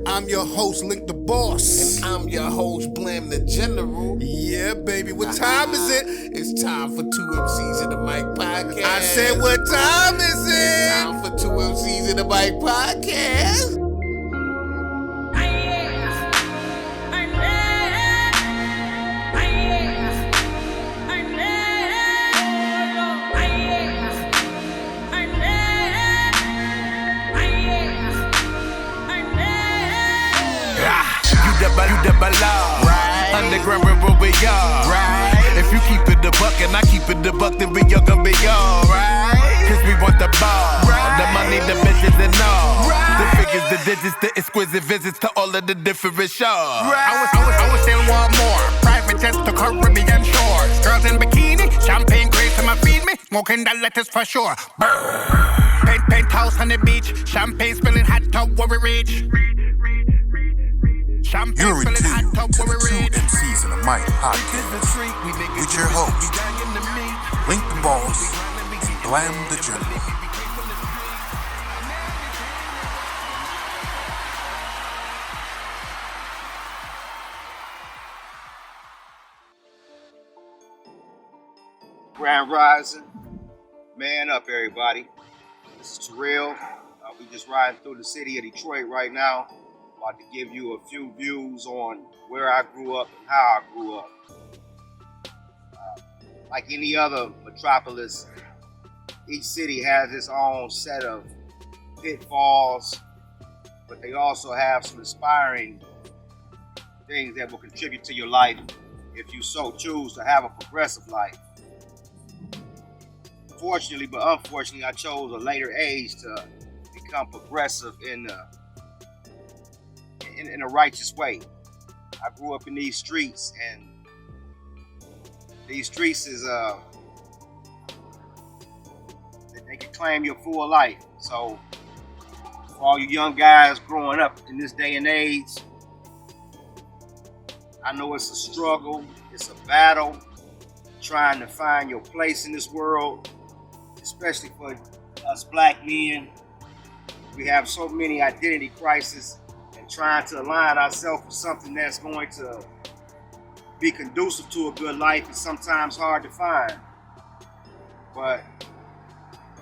I'm your host, Link the Boss. And I'm your host, Blam the General. Yeah, baby, what time is it? It's time for 2 MCs in the Mic Podcast. I said, what time is it? It's time for 2 MCs in the Mic Podcast. You the below, right? Underground where we are, right? If you keep it the buck and I keep it the buck, then we all gonna be alright. Cause we want the ball, right? The money, the bitches and all, right? The figures, the digits, the exquisite visits to all of the different shows, right? I was still want more. Private jets to Caribbean shores. Girls in bikini, champagne grapes on my feed me. Smoking that lettuce for sure. Brr. Penthouse on the beach, champagne spilling hot tub where we reach. You're in tune to the 2 MCs in the Mic Podcast with your host, Link the Boss, Blam the General. Grand Rising, man up everybody. This is Terrell. We just riding through the city of Detroit right now. About to give you a few views on where I grew up and how I grew up. Like any other metropolis, each city has its own set of pitfalls, but they also have some inspiring things that will contribute to your life if you so choose to have a progressive life. Fortunately, but unfortunately, I chose a later age to become progressive in a righteous way. I grew up in these streets, and these streets is they can claim your full life. So for all you young guys growing up in this day and age, I know it's a struggle, it's a battle, trying to find your place in this world, especially for us black men. We have so many identity crises, and trying to align ourselves with something that's going to be conducive to a good life is sometimes hard to find. But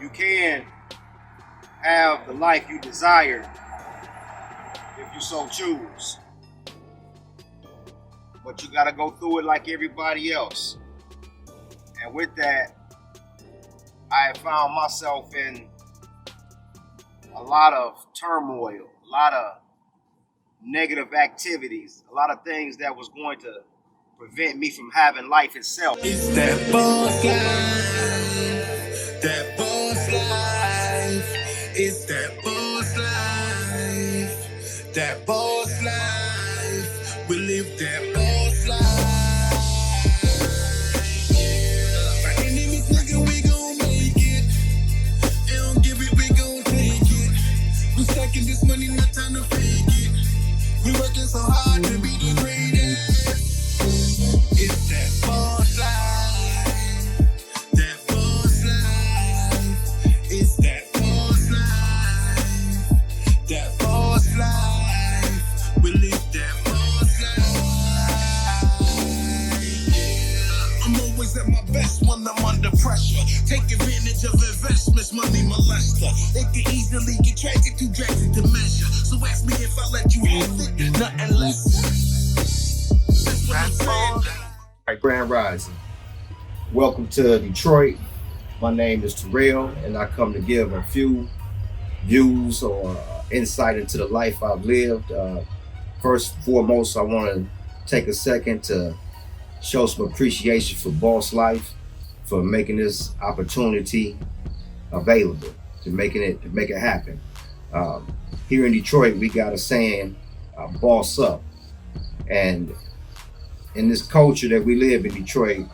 you can have the life you desire if you so choose. But you gotta go through it like everybody else. And with that, I have found myself in a lot of turmoil, a lot of negative activities, a lot of things that was going to prevent me from having life itself. It's that boss life, that boss life. It's that boss life, that boss life. We live that boss life. Yeah. By any means, nigga, we gon' make it. They don't give it, we gon' take it. We stacking this money, not time to fake it. We working so hard to be the greatest. It's that boss life, that boss life. It's that boss life, that boss life. We live that boss life. Yeah. I'm always at my best when I'm under pressure. Take advantage of investments, money molester. It can easily get tragic, too drastic to measure. So ask me if I let you have it, nothing less. That's what I'm saying. All right, Grand Rising. Welcome to Detroit. My name is Terrell, and I come to give a few views or insight into the life I've lived. First and foremost, I want to take a second to show some appreciation for BossLife for making this opportunity available, to make it happen. Here in Detroit, we got a saying, boss up. And in this culture that we live in Detroit,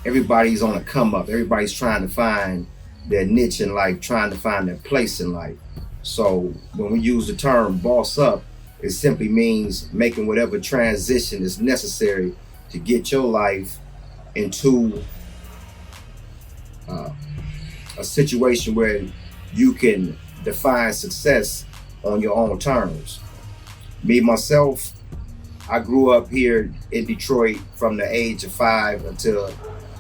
everybody's on a come up. Everybody's trying to find their niche in life, trying to find their place in life. So when we use the term boss up, it simply means making whatever transition is necessary to get your life into a situation where you can define success on your own terms. Me, myself, I grew up here in Detroit from the age of 5 until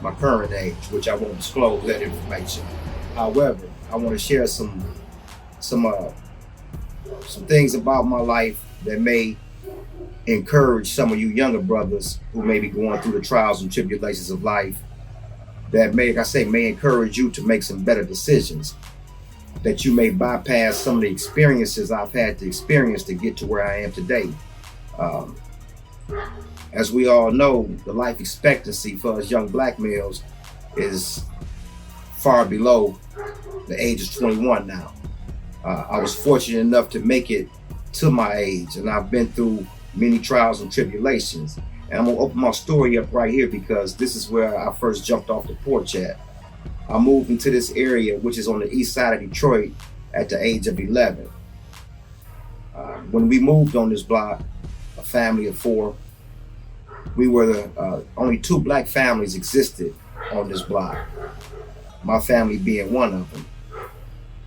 my current age, which I won't disclose that information. However, I want to share some things about my life that may encourage some of you younger brothers who may be going through the trials and tribulations of life, that may, like I say, may encourage you to make some better decisions, that you may bypass some of the experiences I've had to experience to get to where I am today. As we all know, the life expectancy for us young black males is far below the age of 21 now. I was fortunate enough to make it to my age, and I've been through many trials and tribulations. And I'm gonna open my story up right here because this is where I first jumped off the porch at. I moved into this area, which is on the east side of Detroit, at the age of 11. When we moved on this block, a family of 4, we were the only 2 black families existed on this block, my family being one of them.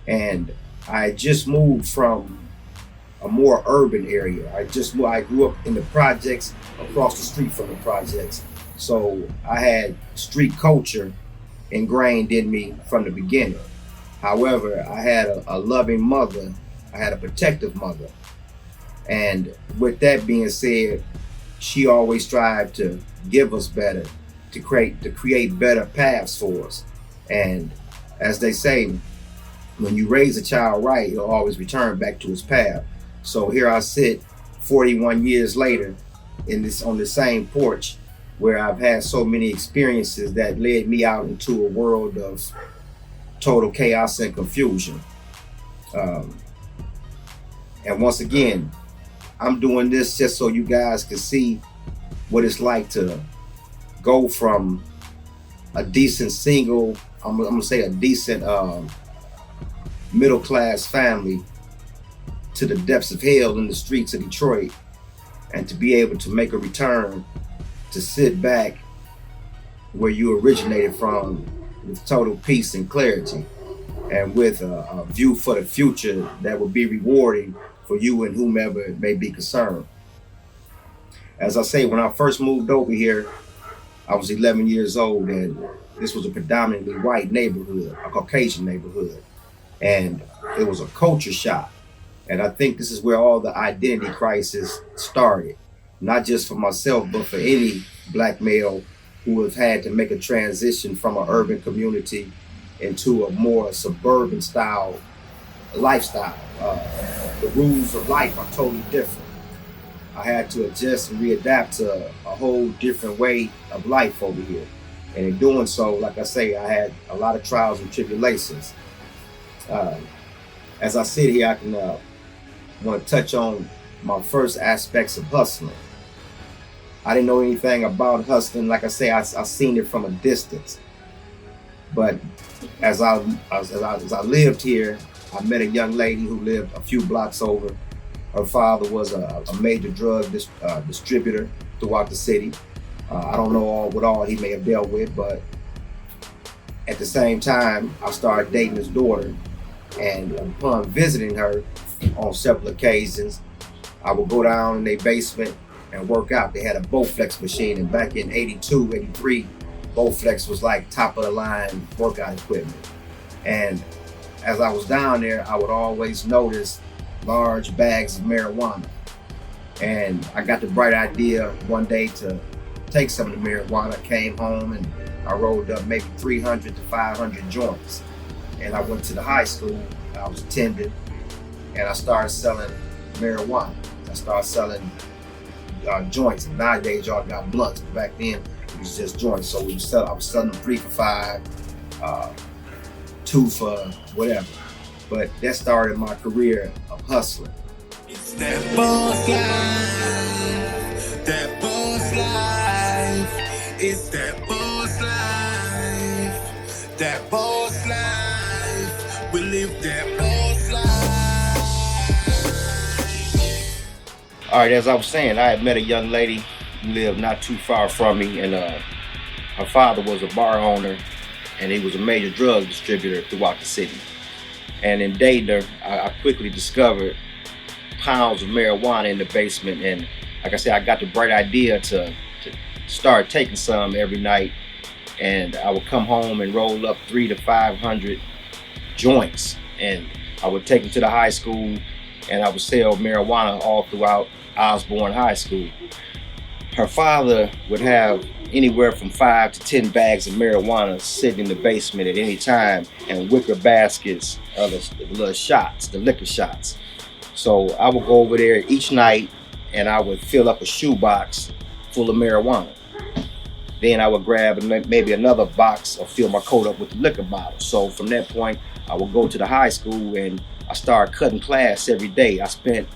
And I had just moved from a more urban area. I grew up in the projects, across the street from the projects. So I had street culture ingrained in me from the beginning. However, I had a loving mother. I had a protective mother. And with that being said, she always strived to give us better, to create better paths for us. And as they say, when you raise a child right, he'll always return back to his path. So here I sit 41 years later on the same porch where I've had so many experiences that led me out into a world of total chaos and confusion. And once again, I'm doing this just so you guys can see what it's like to go from a decent single, I'm gonna say a decent middle class family to the depths of hell in the streets of Detroit, and to be able to make a return, to sit back where you originated from with total peace and clarity, and with a view for the future that will be rewarding for you and whomever may be concerned. As I say, when I first moved over here, I was 11 years old, and this was a predominantly white neighborhood, a Caucasian neighborhood, and it was a culture shock. And I think this is where all the identity crisis started, not just for myself, but for any black male who have had to make a transition from an urban community into a more suburban style lifestyle. The rules of life are totally different. I had to adjust and readapt to a whole different way of life over here. And in doing so, like I say, I had a lot of trials and tribulations. As I sit here, I can want to touch on my first aspects of hustling. I didn't know anything about hustling. Like I say, I seen it from a distance. But as I lived here, I met a young lady who lived a few blocks over. Her father was a major drug distributor throughout the city. I don't know what all he may have dealt with, but at the same time, I started dating his daughter. And upon visiting her on several occasions, I would go down in their basement and work out. They had a Bowflex machine, and back in 82, 83, Bowflex was like top of the line workout equipment. And as I was down there, I would always notice large bags of marijuana. And I got the bright idea one day to take some of the marijuana. Came home and I rolled up maybe 300 to 500 joints. And I went to the high school I was attending, and I started selling marijuana. I started selling joints. And nowadays y'all got blunts, but back then it was just joints. So I was selling them 3 for $5, 2 for whatever. But that started my career of hustling. It's that boss life, that boss life. It's that boss life, that boss life. We live that boss life. All right, as I was saying, I had met a young lady who lived not too far from me, and her father was a bar owner, and he was a major drug distributor throughout the city. And in dating her, I quickly discovered pounds of marijuana in the basement. And like I said, I got the bright idea to start taking some every night. And I would come home and roll up 300 to 500 joints. And I would take them to the high school, and I would sell marijuana all throughout Osborne High School. Her father would have anywhere from 5 to 10 bags of marijuana sitting in the basement at any time, and wicker baskets of the little shots, the liquor shots. So I would go over there each night, and I would fill up a shoebox full of marijuana. Then I would grab maybe another box or fill my coat up with the liquor bottle. So from that point, I would go to the high school, and I started cutting class every day. I spent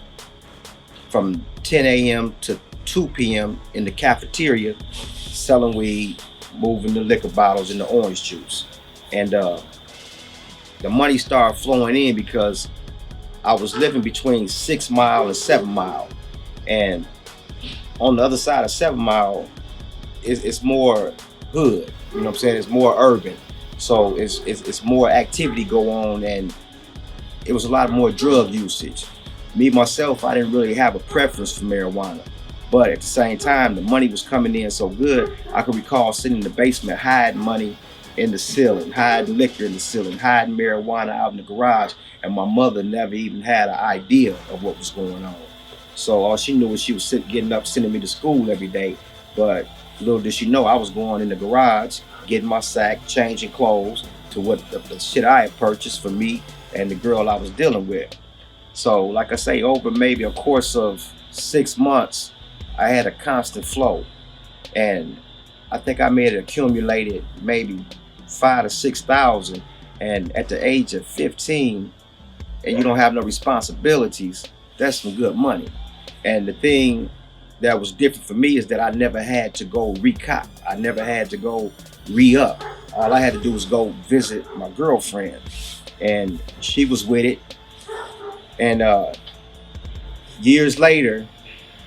from 10 a.m. to 2 p.m. in the cafeteria selling weed, moving the liquor bottles and the orange juice. And the money started flowing in because I was living between 6 Mile and 7 Mile. And on the other side of 7 Mile, it's more hood, you know what I'm saying? It's more urban. So it's more activity go on, and it was a lot more drug usage. Me, myself, I didn't really have a preference for marijuana. But at the same time, the money was coming in so good, I could recall sitting in the basement hiding money in the ceiling, hiding liquor in the ceiling, hiding marijuana out in the garage, and my mother never even had an idea of what was going on. So all she knew was she was getting up, sending me to school every day. But little did she know, I was going in the garage, getting my sack, changing clothes to what the shit I had purchased for me and the girl I was dealing with. So like I say, over maybe a course of 6 months, I had a constant flow. And I think I may have accumulated maybe 5,000 to 6,000. And at the age of 15, and you don't have no responsibilities, that's some good money. And the thing that was different for me is that I never had to go recop. I never had to go re-up. All I had to do was go visit my girlfriend, and she was with it. And years later,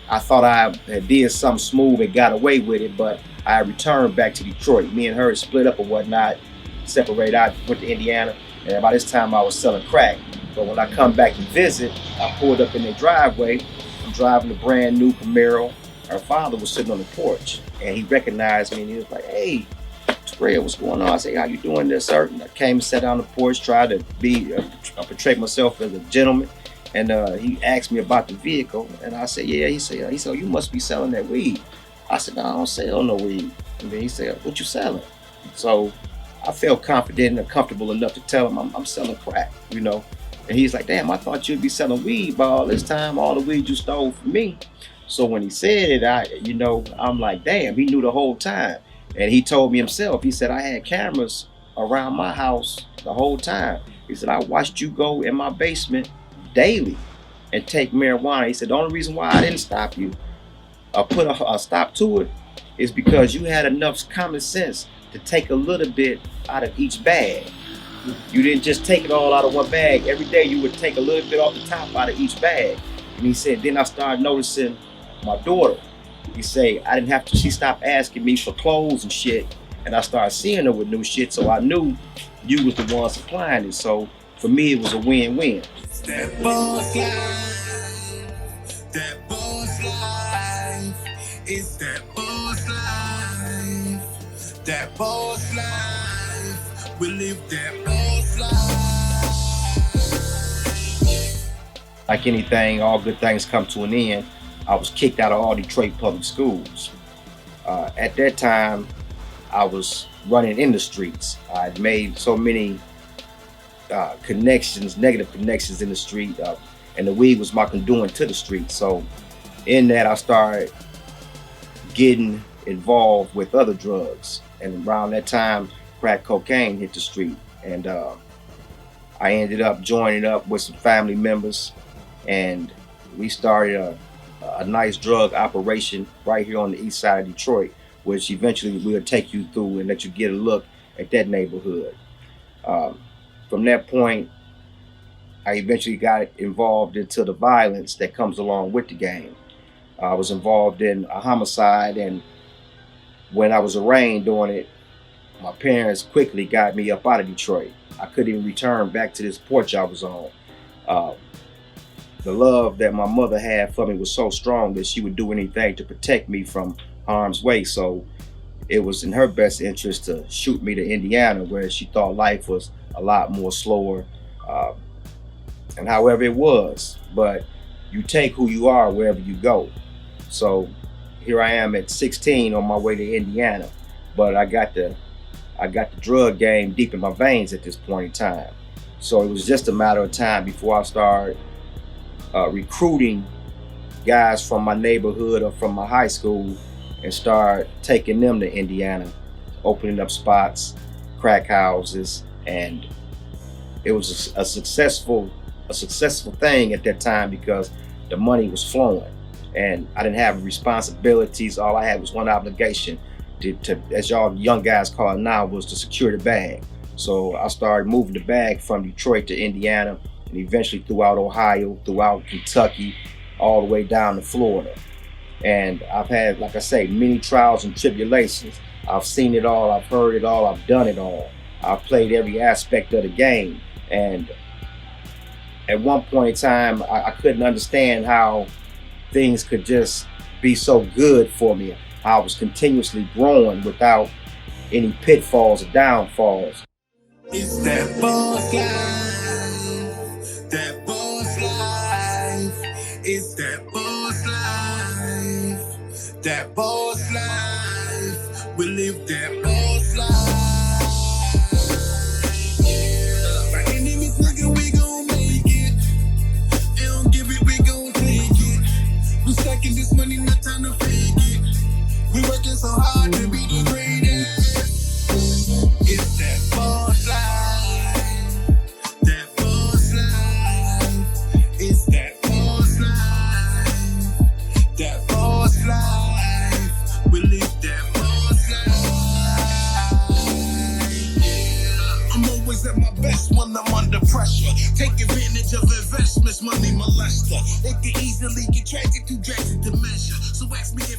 I thought I had did something smooth and got away with it, but I returned back to Detroit. Me and her split up or whatnot, separated. I went to Indiana, and by this time I was selling crack. But when I come back to visit, I pulled up in their driveway. I'm driving a brand new Camaro. Her father was sitting on the porch, and he recognized me, and he was like, "Hey, Terrell, what's going on?" I said, "How you doing there, sir?" And I came and sat down on the porch, tried to portray myself as a gentleman. And he asked me about the vehicle, and I said, "Yeah." He said, "You must be selling that weed." I said, "No, I don't sell no weed." And then he said, "What you selling?" So I felt confident and comfortable enough to tell him I'm selling crack, you know. And he's like, "Damn, I thought you'd be selling weed by all this time, all the weed you stole from me." So when he said it, I'm like, damn, he knew the whole time. And he told me himself, he said, "I had cameras around my house the whole time." He said, "I watched you go in my basement daily and take marijuana." He said, "The only reason why I didn't stop you or put a stop to it is because you had enough common sense to take a little bit out of each bag. You didn't just take it all out of one bag. Every day you would take a little bit off the top out of each bag." And he said, then I started noticing my daughter. He said, she stopped asking me for clothes and shit, and I started seeing her with new shit, so I knew you was the one supplying it. So for me, it was a win-win. That boss life, that boss life, it's that boss life, that boss life, we live that boss life. Like anything, all good things come to an end. I was kicked out of all Detroit public schools. At that time, I was running in the streets. I'd made so many connections, negative connections in the street, and the weed was my conduit to the street. So in that, I started getting involved with other drugs. And around that time, crack cocaine hit the street. And I ended up joining up with some family members, and we started a nice drug operation right here on the east side of Detroit, which eventually we'll take you through and let you get a look at that neighborhood. From that point, I eventually got involved into the violence that comes along with the game. I was involved in a homicide, and when I was arraigned on it, my parents quickly got me up out of Detroit. I couldn't even return back to this porch I was on. the love that my mother had for me was so strong that she would do anything to protect me from harm's way. So it was in her best interest to shoot me to Indiana, where she thought life was a lot more slower. And however it was, but you take who you are wherever you go. So here I am at 16 on my way to Indiana, but I got the drug game deep in my veins at this point in time. So it was just a matter of time before I started recruiting guys from my neighborhood or from my high school and start taking them to Indiana, opening up spots, crack houses, and it was a successful thing at that time because the money was flowing and I didn't have responsibilities. All I had was one obligation to as y'all young guys call it now, was to secure the bag. So I started moving the bag from Detroit to Indiana and eventually throughout Ohio, throughout Kentucky, all the way down to Florida. And I've had, like I say, many trials and tribulations. I've seen it all, I've heard it all, I've done it all. I've played every aspect of the game. And at one point in time, I couldn't understand how things could just be so good for me. I was continuously growing without any pitfalls or downfalls. It's that boss life, that boss life. It's that boss life, that boss life. We live that boss life. Yeah. By any means, nigga, we gon' make it. They don't give it, we gon' take it. We stacking this money, no time to fake it. We working so hard to be the greatest. It's that boss life, that boss life. It's that boss life, that boss life. We live that boss life. Yeah. I'm always at my best when I'm under pressure. Take advantage of investments, money molester. It can easily get tragic, too drastic to measure. So ask me if